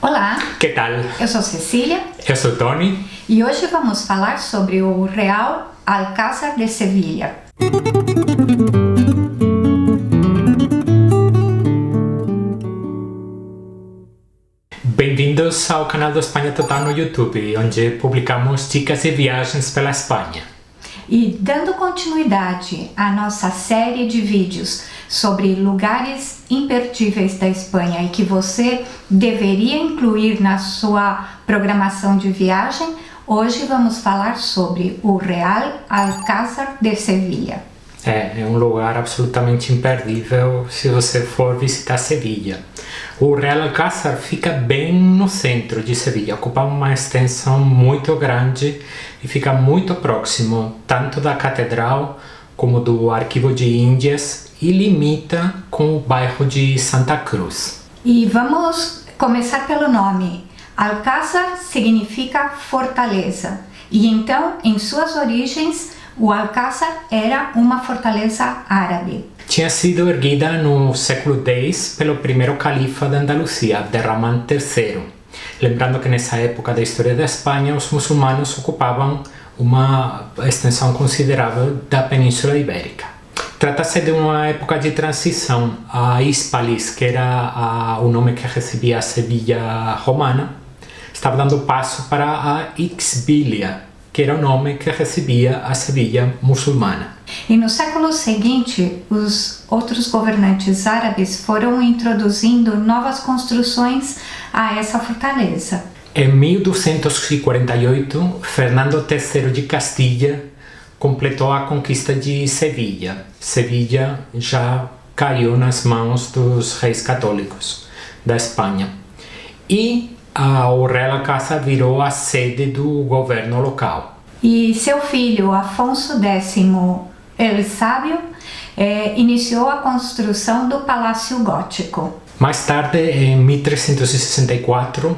Olá, Que tal? eu sou Cecília Eu sou Tony. e hoje vamos falar sobre o Real Alcázar de Sevilha. Bem-vindos ao canal do Espanha Total no YouTube, onde publicamos dicas de viagens pela Espanha. E dando continuidade à nossa série de vídeos sobre lugares imperdíveis da Espanha e que você deveria incluir na sua programação de viagem, hoje vamos falar sobre o Real Alcázar de Sevilha. É um lugar absolutamente imperdível se você for visitar Sevilha. O Real Alcázar fica bem no centro de Sevilha, ocupa uma extensão muito grande e fica muito próximo tanto da Catedral como do Arquivo de Índias e limita com o bairro de Santa Cruz. E vamos começar pelo nome. Alcázar significa fortaleza e então, em suas origens, o Alcázar era uma fortaleza árabe. Tinha sido erguida no século X pelo primeiro califa da Andaluzia, Abderramán III. Lembrando que nessa época da história da Espanha, os muçulmanos ocupavam uma extensão considerável da Península Ibérica. Trata-se de uma época de transição. A Hispalis, que era o nome que recebia a Sevilha romana, estava dando passo para a Ixbilia, que era o nome que recebia a Sevilha muçulmana. E no século seguinte, os outros governantes árabes foram introduzindo novas construções a essa fortaleza. Em 1248, Fernando III de Castilha completou a conquista de Sevilha. Sevilha já caiu nas mãos dos reis católicos da Espanha. E o Real Alcázar virou a sede do governo local. E seu filho, Afonso X el Sábio, iniciou a construção do Palácio Gótico. Mais tarde, em 1364,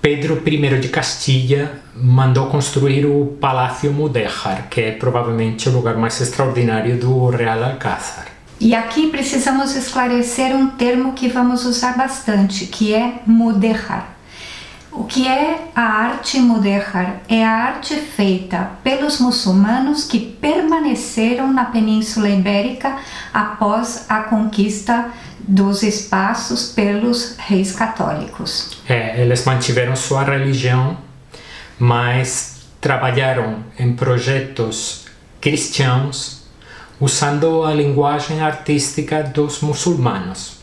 Pedro I de Castilha mandou construir o Palácio Mudéjar, que é provavelmente o lugar mais extraordinário do Real Alcázar. E aqui precisamos esclarecer um termo que vamos usar bastante, que é mudéjar. O que é a arte mudéjar? É a arte feita pelos muçulmanos que permaneceram na Península Ibérica após a conquista dos espaços pelos reis católicos. Eles mantiveram sua religião, mas trabalharam em projetos cristãos usando a linguagem artística dos muçulmanos.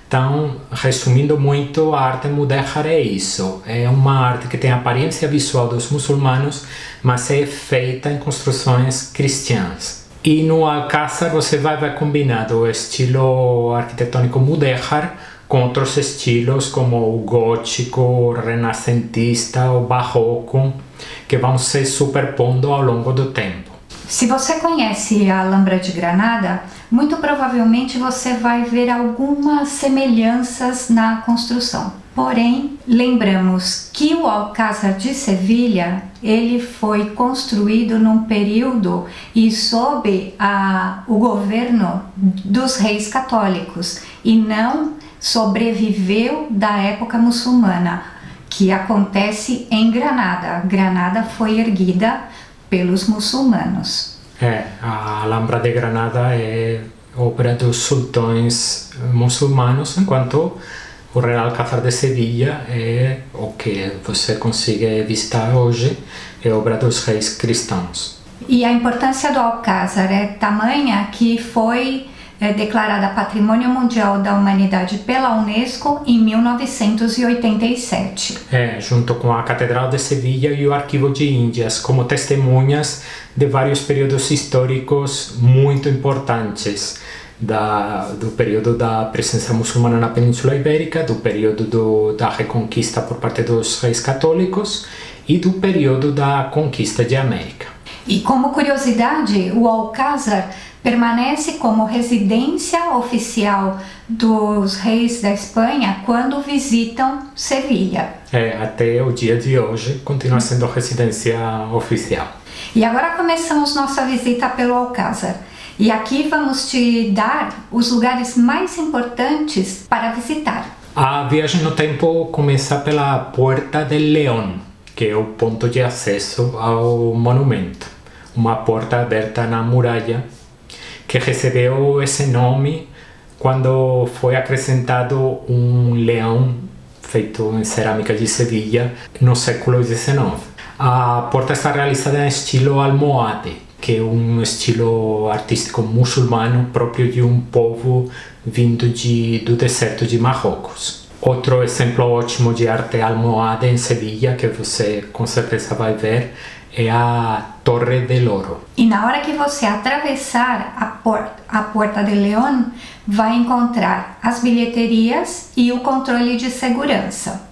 Então, resumindo muito, a arte mudéjar é isso. É uma arte que tem a aparência visual dos muçulmanos, mas é feita em construções cristãs. E no Alcázar você vai ver combinado o estilo arquitetônico mudéjar com outros estilos como o gótico, o renascentista, o barroco, que vão se superpondo ao longo do tempo. Se você conhece a Alhambra de Granada, muito provavelmente você vai ver algumas semelhanças na construção. Porém, lembramos que o Alcázar de Sevilha, ele foi construído num período e sob o governo dos reis católicos e não sobreviveu da época muçulmana, que acontece em Granada. Granada foi erguida pelos muçulmanos. A Alhambra de Granada é obra dos sultões muçulmanos, enquanto o Real Alcázar de Sevilha é o que você consegue visitar hoje, é obra dos reis cristãos. E a importância do Alcázar é tamanha que foi declarada Patrimônio Mundial da Humanidade pela Unesco em 1987. Junto com a Catedral de Sevilha e o Arquivo de Índias, como testemunhas de vários períodos históricos muito importantes, do período da presença muçulmana na Península Ibérica, do período da Reconquista por parte dos reis católicos e do período da Conquista de América. E como curiosidade, o Alcázar permanece como residência oficial dos reis da Espanha quando visitam Sevilha. Até o dia de hoje continua sendo residência oficial. E agora começamos nossa visita pelo Alcázar. E aqui vamos te dar os lugares mais importantes para visitar. A viagem no tempo começa pela Puerta del León, que é o ponto de acesso ao monumento. Uma porta aberta na muralha, que recebeu esse nome quando foi acrescentado um leão feito em cerâmica de Sevilha no século XIX. A porta está realizada em estilo almohade, que é um estilo artístico muçulmano próprio de um povo vindo do deserto de Marrocos. Outro exemplo ótimo de arte almohade em Sevilha, que você com certeza vai ver, é a Torre del Oro. E na hora que você atravessar a Porta del León, vai encontrar as bilheterias e o controle de segurança.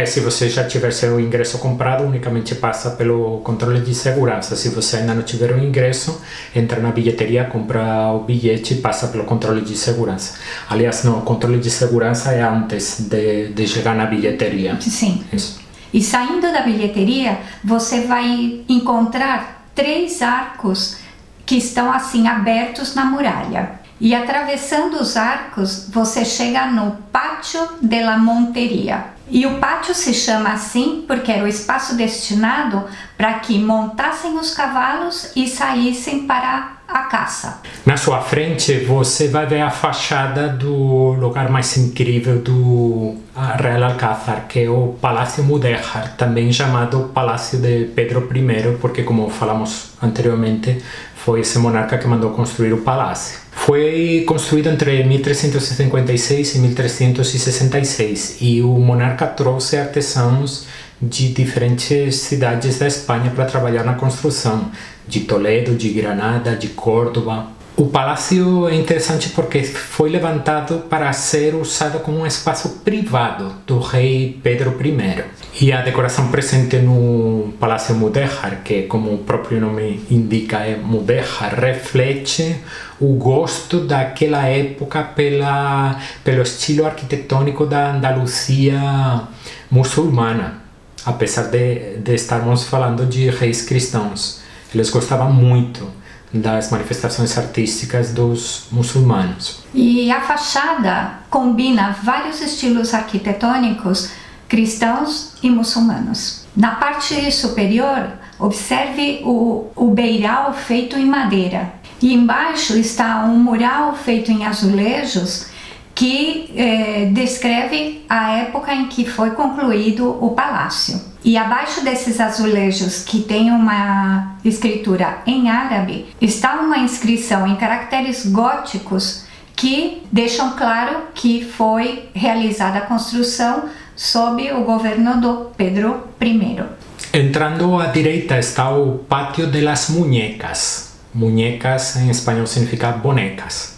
Se você já tiver seu ingresso comprado, unicamente passa pelo controle de segurança. Se você ainda não tiver o ingresso, entra na bilheteria, compra o bilhete e passa pelo controle de segurança. Aliás, não, o controle de segurança é antes de chegar na bilheteria. Sim. Isso. E saindo da bilheteria, você vai encontrar 3 arcos que estão assim abertos na muralha. E atravessando os arcos, você chega no Pátio de la Monteria. E o pátio se chama assim porque era o espaço destinado para que montassem os cavalos e saíssem para a caça. Na sua frente você vai ver a fachada do lugar mais incrível do Real Alcázar, que é o Palácio Mudéjar, também chamado Palácio de Pedro I, porque, como falamos anteriormente, foi esse monarca que mandou construir o palácio. Foi construído entre 1356 e 1366 e o monarca trouxe artesãos de diferentes cidades da Espanha para trabalhar na construção, de Toledo, de Granada, de Córdoba. O palácio é interessante porque foi levantado para ser usado como um espaço privado do rei Pedro I. E a decoração presente no Palácio Mudéjar, que como o próprio nome indica é Mudéjar, reflete o gosto daquela época pelo estilo arquitetônico da Andaluzia muçulmana, apesar de estarmos falando de reis cristãos. Eles gostavam muito das manifestações artísticas dos muçulmanos. E a fachada combina vários estilos arquitetônicos cristãos e muçulmanos. Na parte superior, observe o beiral feito em madeira. E embaixo está um mural feito em azulejos que descreve a época em que foi concluído o palácio. E abaixo desses azulejos, que tem uma escritura em árabe, está uma inscrição em caracteres góticos que deixam claro que foi realizada a construção sob o governo do Pedro I. Entrando à direita está o Pátio de las Muñecas. Muñecas em espanhol significa bonecas,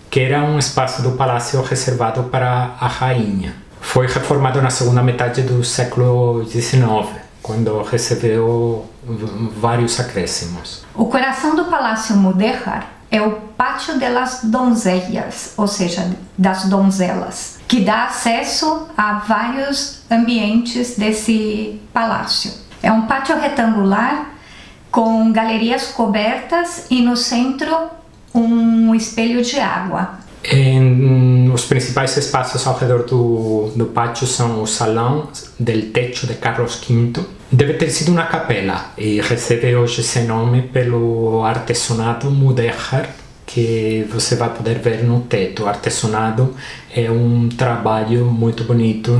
que era um espaço do palácio reservado para a rainha. Foi reformado na segunda metade do século XIX, quando recebeu vários acréscimos. O coração do Palácio Mudéjar é o Pátio de las Donzellas, ou seja, das donzelas, que dá acesso a vários ambientes desse palácio. É um pátio retangular com galerias cobertas e no centro um espelho de água. Os principais espaços ao redor do pátio são o Salão del Techo de Carlos V. Deve ter sido uma capela e recebe hoje esse nome pelo artesonado mudéjar que você vai poder ver no teto. O artesonado é um trabalho muito bonito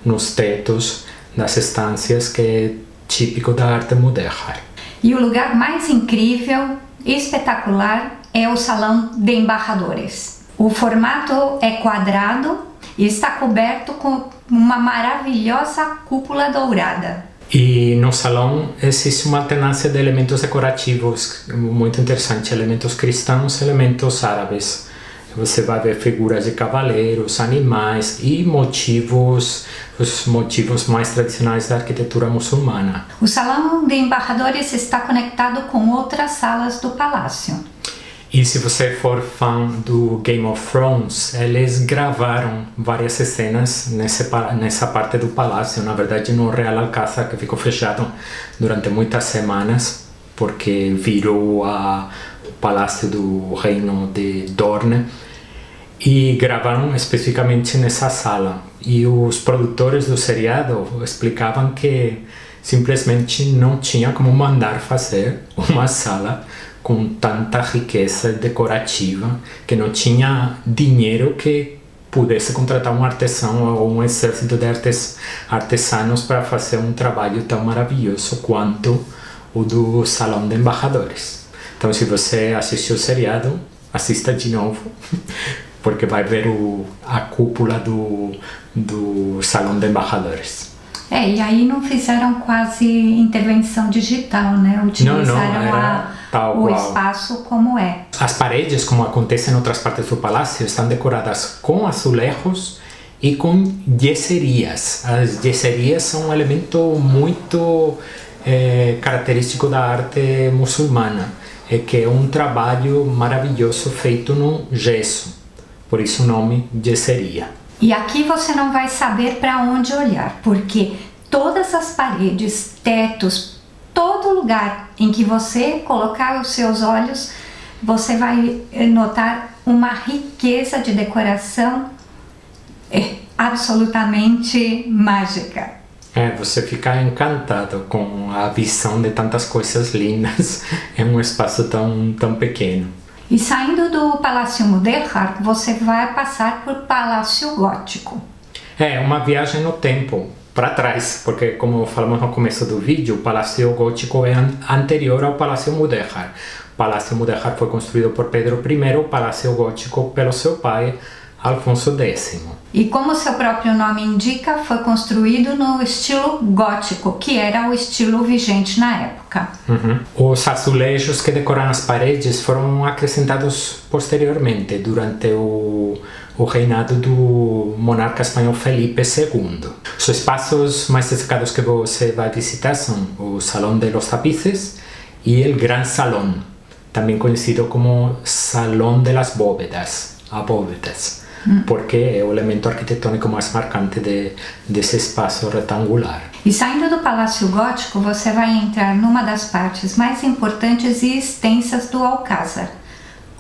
nos tetos das estâncias que é típico da arte mudéjar. E o lugar mais incrível e espetacular é o Salão de Embaixadores. O formato é quadrado e está coberto com uma maravilhosa cúpula dourada. E no salão existe uma alternância de elementos decorativos muito interessante, elementos cristãos, elementos árabes. Você vai ver figuras de cavaleiros, animais e os motivos mais tradicionais da arquitetura muçulmana. O Salão de Embaixadores está conectado com outras salas do palácio. E se você for fã do Game of Thrones, eles gravaram várias cenas nessa parte do palácio, na verdade no Real Alcázar, que ficou fechado durante muitas semanas, porque virou o palácio do reino de Dorne. e gravaram especificamente nessa sala. E os produtores do seriado explicavam que simplesmente não tinha como mandar fazer uma sala com tanta riqueza decorativa, que não tinha dinheiro que pudesse contratar um artesão ou um exército de artesanos para fazer um trabalho tão maravilhoso quanto o do Salão de Embaixadores. Então, se você assistiu o seriado, assista de novo, porque vai ver a cúpula do Salão de Embaixadores. E aí não fizeram quase intervenção digital, né? Utilizaram o espaço como é. As paredes, como acontece em outras partes do palácio, estão decoradas com azulejos e com yeserias. As yeserias são um elemento muito característico da arte muçulmana, que é um trabalho maravilhoso feito no gesso. Por isso o nome yeseria. E aqui você não vai saber para onde olhar, porque todas as paredes, tetos, todo lugar em que você colocar os seus olhos, você vai notar uma riqueza de decoração absolutamente mágica. Você fica encantado com a visão de tantas coisas lindas em um espaço tão pequeno. E saindo do Palácio Mudéjar, você vai passar por Palácio Gótico. É uma viagem no tempo, para trás, porque como falamos no começo do vídeo, o Palácio Gótico é anterior ao Palácio Mudéjar. O Palácio Mudéjar foi construído por Pedro I, o Palácio Gótico pelo seu pai, Alfonso X. E como seu próprio nome indica, foi construído no estilo gótico, que era o estilo vigente na época. Os azulejos que decoram as paredes foram acrescentados posteriormente, durante o reinado do monarca espanhol Felipe II. Os espaços mais destacados que você vai visitar são o Salão de los Tapices e o Gran Salón, também conhecido como Salão de las Bóvedas, porque é o elemento arquitetônico mais marcante desse espaço retangular. E saindo do Palácio Gótico, você vai entrar numa das partes mais importantes e extensas do Alcázar,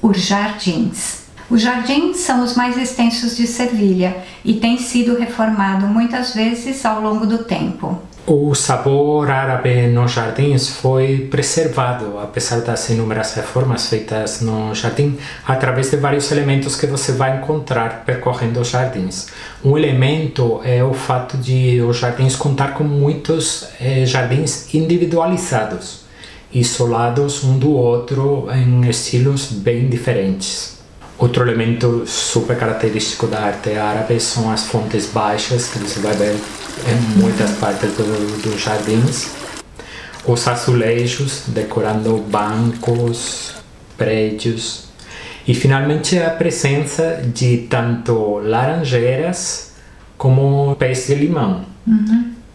os jardins. Os jardins são os mais extensos de Sevilha e têm sido reformado muitas vezes ao longo do tempo. O sabor árabe nos jardins foi preservado, apesar das inúmeras reformas feitas no jardim, através de vários elementos que você vai encontrar percorrendo os jardins. Um elemento é o fato de os jardins contar com muitos jardins individualizados, isolados um do outro em estilos bem diferentes. Outro elemento super característico da arte árabe são as fontes baixas, que você vai ver em muitas partes dos jardins. Os azulejos decorando bancos, prédios. E finalmente a presença de tanto laranjeiras como pés de limão.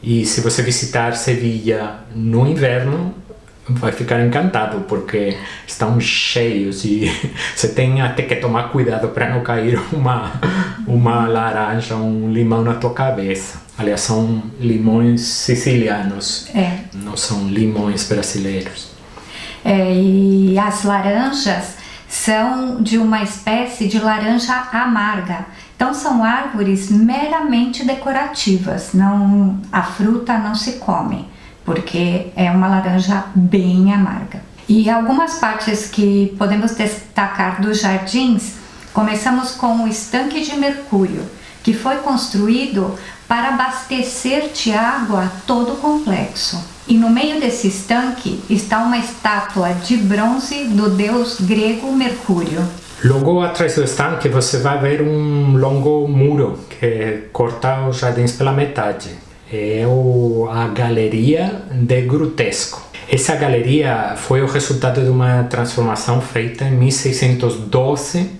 E se você visitar Sevilha no inverno, vai ficar encantado, porque estão cheios e você tem até que tomar cuidado para não cair uma laranja, um limão na tua cabeça. Aliás, são limões sicilianos, não são limões brasileiros. E as laranjas são de uma espécie de laranja amarga. Então são árvores meramente decorativas, a fruta não se come, porque é uma laranja bem amarga. E algumas partes que podemos destacar dos jardins, começamos com o estanque de Mercúrio, que foi construído para abastecer de água todo o complexo. E no meio desse estanque está uma estátua de bronze do deus grego Mercúrio. Logo atrás do estanque você vai ver um longo muro que corta os jardins pela metade. É a Galeria de Grutesco. Essa galeria foi o resultado de uma transformação feita em 1612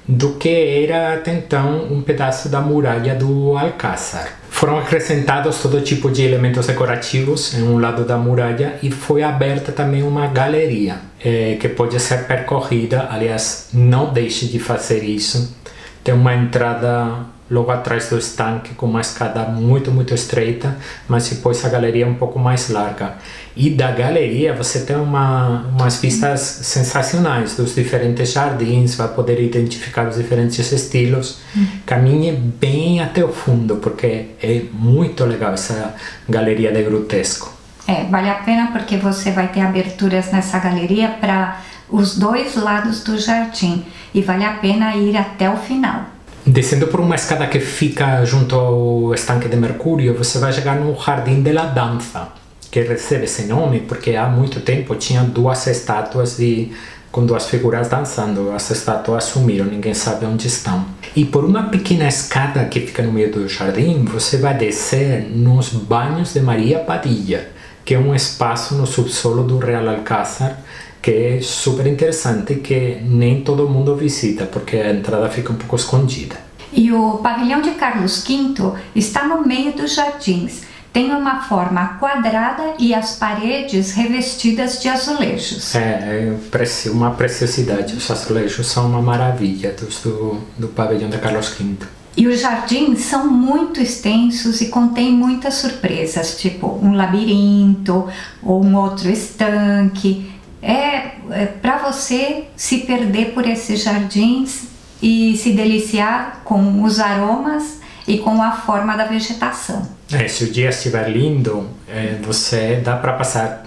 do que era até então um pedaço da muralha do Alcázar. Foram acrescentados todo tipo de elementos decorativos em um lado da muralha e foi aberta também uma galeria que pode ser percorrida. Aliás, não deixe de fazer isso. Tem uma entrada logo atrás do estanque, com uma escada muito, muito estreita, mas depois a galeria é um pouco mais larga. E da galeria você tem umas vistas sensacionais dos diferentes jardins, vai poder identificar os diferentes estilos. Caminhe bem até o fundo, porque é muito legal essa galeria de grotesco. Vale a pena porque você vai ter aberturas nessa galeria para os dois lados do jardim e vale a pena ir até o final. Descendo por uma escada que fica junto ao estanque de Mercúrio, você vai chegar no Jardim de la Danza, que recebe esse nome porque há muito tempo tinha duas estátuas com duas figuras dançando. As estátuas sumiram, ninguém sabe onde estão. E por uma pequena escada que fica no meio do jardim, você vai descer nos Banhos de Maria Padilla, que é um espaço no subsolo do Real Alcázar, que é super interessante e que nem todo mundo visita, porque a entrada fica um pouco escondida. E o pavilhão de Carlos V está no meio dos jardins. Tem uma forma quadrada e as paredes revestidas de azulejos. Uma preciosidade. Os azulejos são uma maravilha do pavilhão de Carlos V. E os jardins são muito extensos e contêm muitas surpresas, tipo um labirinto ou um outro estanque. Para você se perder por esses jardins e se deliciar com os aromas e com a forma da vegetação. Se o dia estiver lindo, dá para passar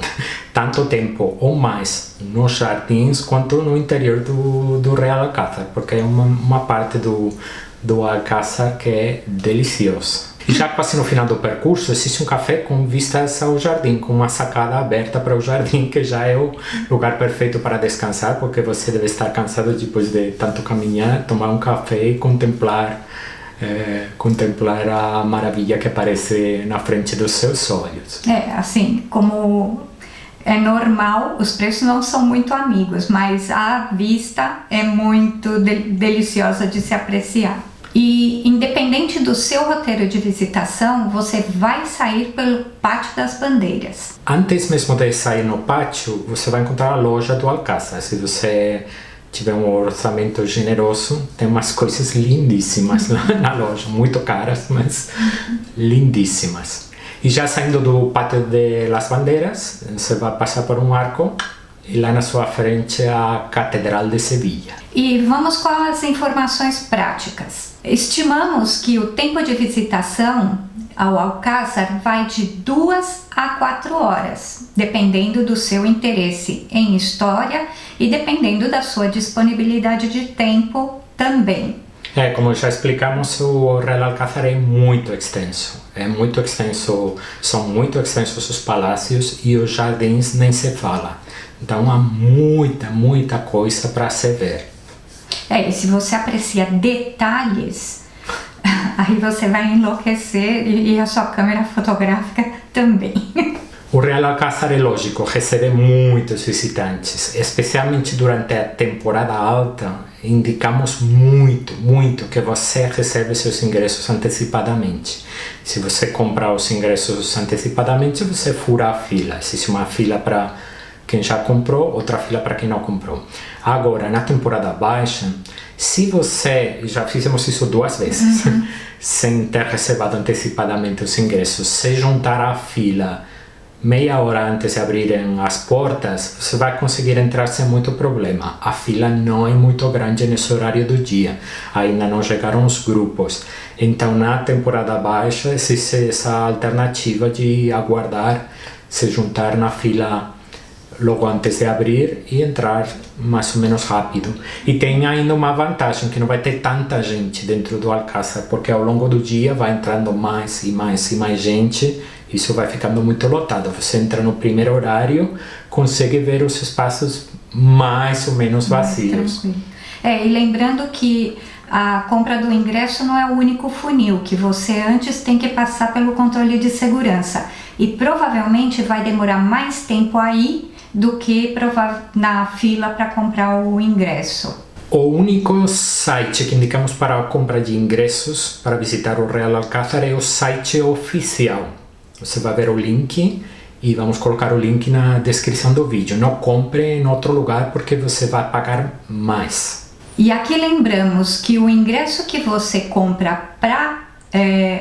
tanto tempo ou mais nos jardins quanto no interior do Real Alcázar, porque é uma parte do Alcázar que é delicioso. E já quase no final do percurso existe um café com vistas ao jardim, com uma sacada aberta para o jardim, que já é o lugar perfeito para descansar, porque você deve estar cansado depois de tanto caminhar, tomar um café e contemplar a maravilha que aparece na frente dos seus olhos. Assim, como é normal, os preços não são muito amigos, mas a vista é muito deliciosa de se apreciar. E independente do seu roteiro de visitação, você vai sair pelo Pátio das Bandeiras. Antes mesmo de sair no pátio, você vai encontrar a loja do Alcázar. Se você tiver um orçamento generoso, tem umas coisas lindíssimas lá na loja, muito caras, mas lindíssimas. E já saindo do Pátio de las Bandeiras, você vai passar por um arco e lá na sua frente a Catedral de Sevilha. E vamos com as informações práticas. Estimamos que o tempo de visitação ao Alcázar vai de 2 a 4 horas, dependendo do seu interesse em história e dependendo da sua disponibilidade de tempo também. Como já explicamos, o Real Alcázar é muito extenso. São muito extensos os palácios e os jardins nem se fala. Então há muita coisa para se ver. E se você aprecia detalhes, aí você vai enlouquecer e a sua câmera fotográfica também. O Real Alcázar, é lógico, recebe muitos visitantes, especialmente durante a temporada alta. Indicamos muito que você recebe seus ingressos antecipadamente. Se você comprar os ingressos antecipadamente, você fura a fila. Existe uma fila para quem já comprou, outra fila para quem não comprou. Agora, na temporada baixa, se você, já fizemos isso 2 vezes, sem ter reservado antecipadamente os ingressos, se juntar à fila meia hora antes de abrirem as portas, você vai conseguir entrar sem muito problema. A fila não é muito grande nesse horário do dia, ainda não chegaram os grupos. Então, na temporada baixa, existe essa alternativa de aguardar, se juntar na fila logo antes de abrir e entrar mais ou menos rápido. E tem ainda uma vantagem, que não vai ter tanta gente dentro do Alcázar, porque ao longo do dia vai entrando mais e mais gente, isso vai ficando muito lotado. Você entra no primeiro horário, consegue ver os espaços mais ou menos vazios. E lembrando que a compra do ingresso não é o único funil, que você antes tem que passar pelo controle de segurança. E provavelmente vai demorar mais tempo aí do que na fila para comprar o ingresso. O único site que indicamos para a compra de ingressos para visitar o Real Alcázar é o site oficial. Você vai ver o link e vamos colocar o link na descrição do vídeo. Não compre em outro lugar porque você vai pagar mais. E aqui lembramos que o ingresso que você compra para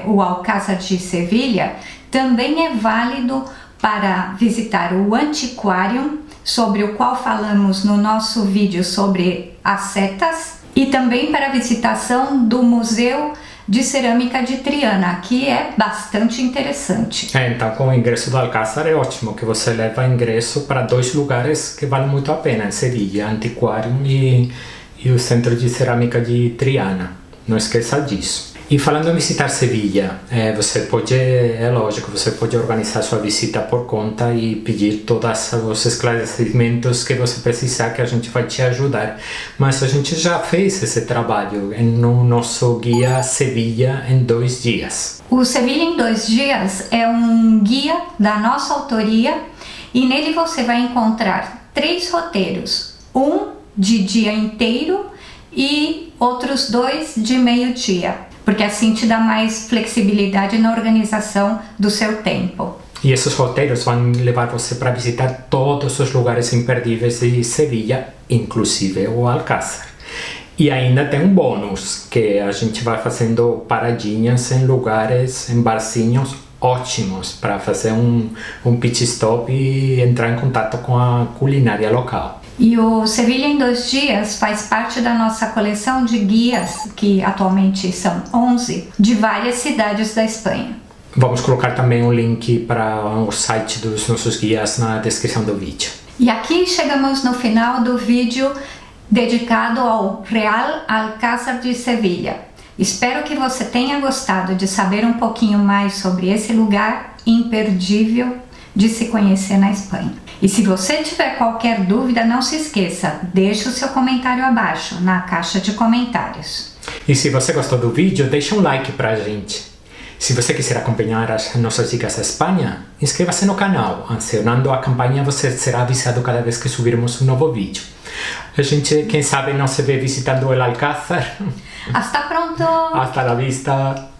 o Alcázar de Sevilha também é válido para visitar o Antiquarium, sobre o qual falamos no nosso vídeo sobre as setas, e também para a visitação do Museu de Cerâmica de Triana, que é bastante interessante. Então, com o ingresso do Alcázar é ótimo, que você leva ingresso para 2 lugares que valem muito a pena, em Sevilha, Antiquarium e o Centro de Cerâmica de Triana. Não esqueça disso. E falando em visitar Sevilha, você pode, é lógico, você pode organizar sua visita por conta e pedir todos os esclarecimentos que você precisar, que a gente vai te ajudar. Mas a gente já fez esse trabalho no nosso guia Sevilha em 2 dias. O Sevilha em 2 dias é um guia da nossa autoria e nele você vai encontrar 3 roteiros, um de dia inteiro e outros 2 de meio-dia. Porque assim te dá mais flexibilidade na organização do seu tempo. E esses roteiros vão levar você para visitar todos os lugares imperdíveis de Sevilha, inclusive o Alcázar. E ainda tem um bônus, que a gente vai fazendo paradinhas em lugares, em barzinhos ótimos, para fazer um pit stop e entrar em contato com a culinária local. E o Sevilha em 2 dias faz parte da nossa coleção de guias, que atualmente são 11, de várias cidades da Espanha. Vamos colocar também o link para o site dos nossos guias na descrição do vídeo. E aqui chegamos no final do vídeo dedicado ao Real Alcázar de Sevilha. Espero que você tenha gostado de saber um pouquinho mais sobre esse lugar imperdível de se conhecer na Espanha. E se você tiver qualquer dúvida, não se esqueça, deixe o seu comentário abaixo, na caixa de comentários. E se você gostou do vídeo, deixa um like pra gente. Se você quiser acompanhar as nossas dicas da Espanha, inscreva-se no canal. Acionando a campanha, você será avisado cada vez que subirmos um novo vídeo. A gente, quem sabe, não se vê visitando o Alcázar. Hasta pronto! Hasta la vista!